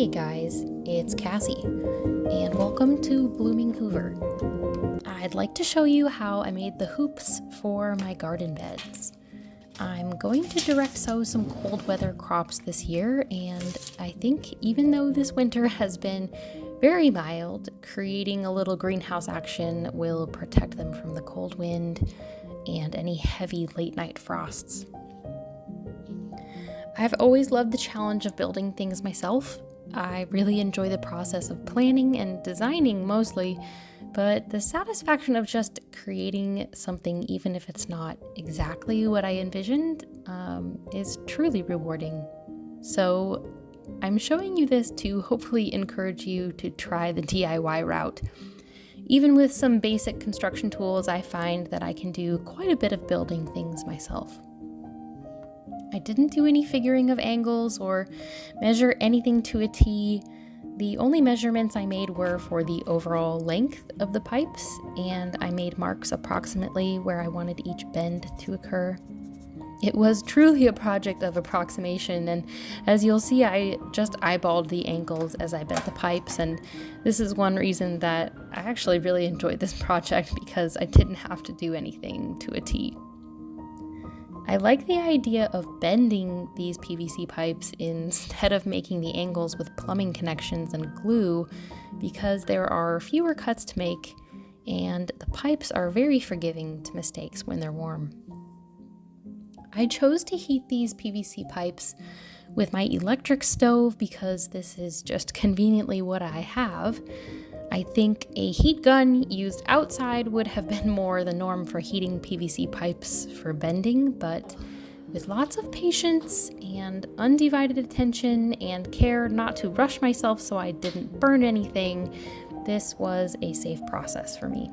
Hey guys, it's Cassie, and welcome to Blooming Hoover. I'd like to show you how I made the hoops for my garden beds. I'm going to direct sow some cold weather crops this year, and I think even though this winter has been very mild, creating a little greenhouse action will protect them from the cold wind and any heavy late night frosts. I've always loved the challenge of building things myself. I really enjoy the process of planning and designing mostly, but the satisfaction of just creating something, even if it's not exactly what I envisioned, is truly rewarding. So I'm showing you this to hopefully encourage you to try the DIY route. Even with some basic construction tools, I find that I can do quite a bit of building things myself. I didn't do any figuring of angles or measure anything to a T. The only measurements I made were for the overall length of the pipes, and I made marks approximately where I wanted each bend to occur. It was truly a project of approximation, and as you'll see, I just eyeballed the angles as I bent the pipes, and this is one reason that I actually really enjoyed this project because I didn't have to do anything to a T. I like the idea of bending these PVC pipes instead of making the angles with plumbing connections and glue because there are fewer cuts to make and the pipes are very forgiving to mistakes when they're warm. I chose to heat these PVC pipes with my electric stove because this is just conveniently what I have. I think a heat gun used outside would have been more the norm for heating PVC pipes for bending, but with lots of patience and undivided attention and care not to rush myself so I didn't burn anything, this was a safe process for me.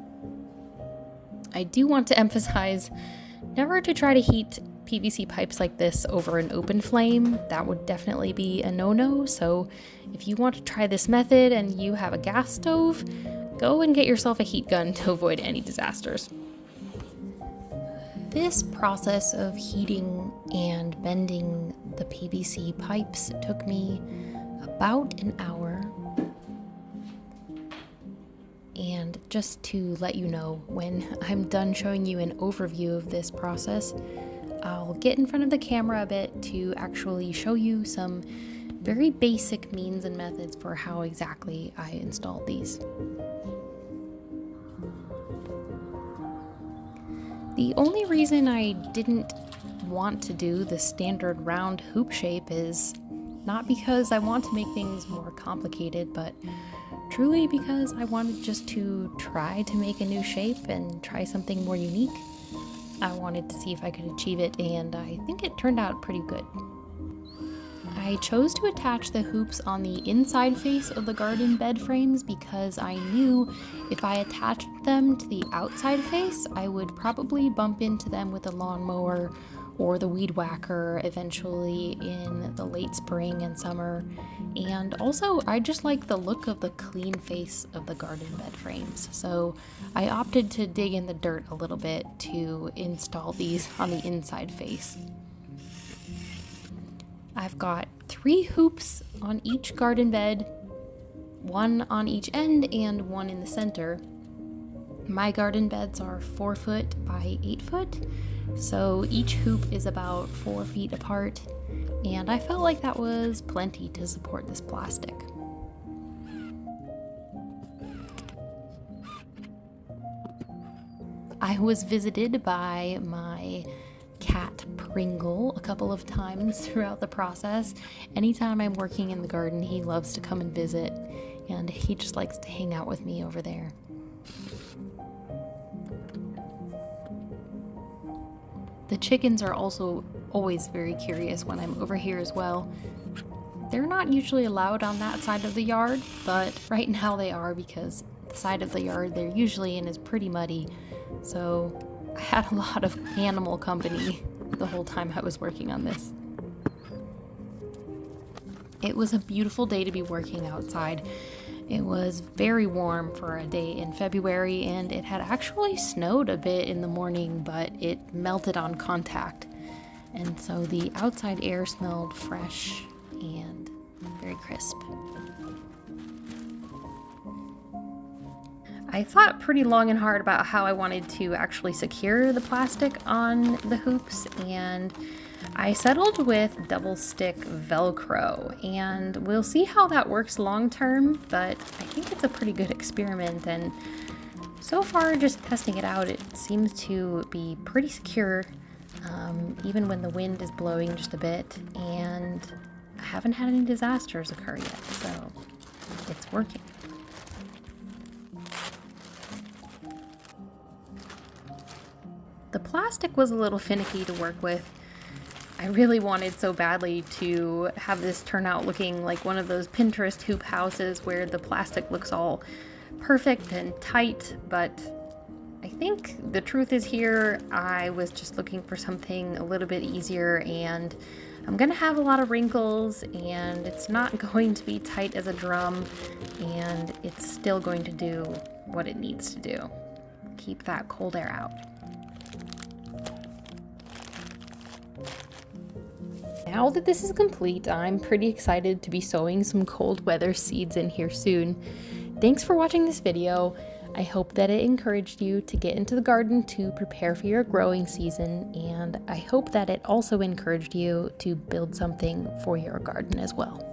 I do want to emphasize never to try to heat PVC pipes like this over an open flame. That would definitely be a no-no, so if you want to try this method and you have a gas stove, go and get yourself a heat gun to avoid any disasters. This process of heating and bending the PVC pipes took me about an hour. And just to let you know, when I'm done showing you an overview of this process, I'll get in front of the camera a bit to actually show you some very basic means and methods for how exactly I installed these. The only reason I didn't want to do the standard round hoop shape is not because I want to make things more complicated, but truly because I wanted just to try to make a new shape and try something more unique. I wanted to see if I could achieve it, and I think it turned out pretty good. I chose to attach the hoops on the inside face of the garden bed frames because I knew if I attached them to the outside face, I would probably bump into them with a lawnmower or the weed whacker eventually in the late spring and summer. And also, I just like the look of the clean face of the garden bed frames. So I opted to dig in the dirt a little bit to install these on the inside face. I've got 3 hoops on each garden bed, 1 on each end and 1 in the center. My garden beds are 4 foot by 8 foot. So each hoop is about 4 feet apart, and I felt like that was plenty to support this plastic. I was visited by my cat Pringle a couple of times throughout the process. Anytime I'm working in the garden, he loves to come and visit, and he just likes to hang out with me over there. The chickens are also always very curious when I'm over here as well. They're not usually allowed on that side of the yard, but right now they are because the side of the yard they're usually in is pretty muddy. So I had a lot of animal company the whole time I was working on this. It was a beautiful day to be working outside. It was very warm for a day in February, and it had actually snowed a bit in the morning, but it melted on contact. And so the outside air smelled fresh and very crisp. I thought pretty long and hard about how I wanted to actually secure the plastic on the hoops, and I settled with double stick Velcro, and we'll see how that works long term, but I think it's a pretty good experiment, and so far just testing it out, it seems to be pretty secure, even when the wind is blowing just a bit, and I haven't had any disasters occur yet, so it's working. The plastic was a little finicky to work with. I really wanted so badly to have this turn out looking like one of those Pinterest hoop houses where the plastic looks all perfect and tight, but I think the truth is here, I was just looking for something a little bit easier, and I'm gonna have a lot of wrinkles, and it's not going to be tight as a drum, and it's still going to do what it needs to do. Keep that cold air out. Now that this is complete, I'm pretty excited to be sowing some cold weather seeds in here soon. Thanks for watching this video. I hope that it encouraged you to get into the garden to prepare for your growing season, and I hope that it also encouraged you to build something for your garden as well.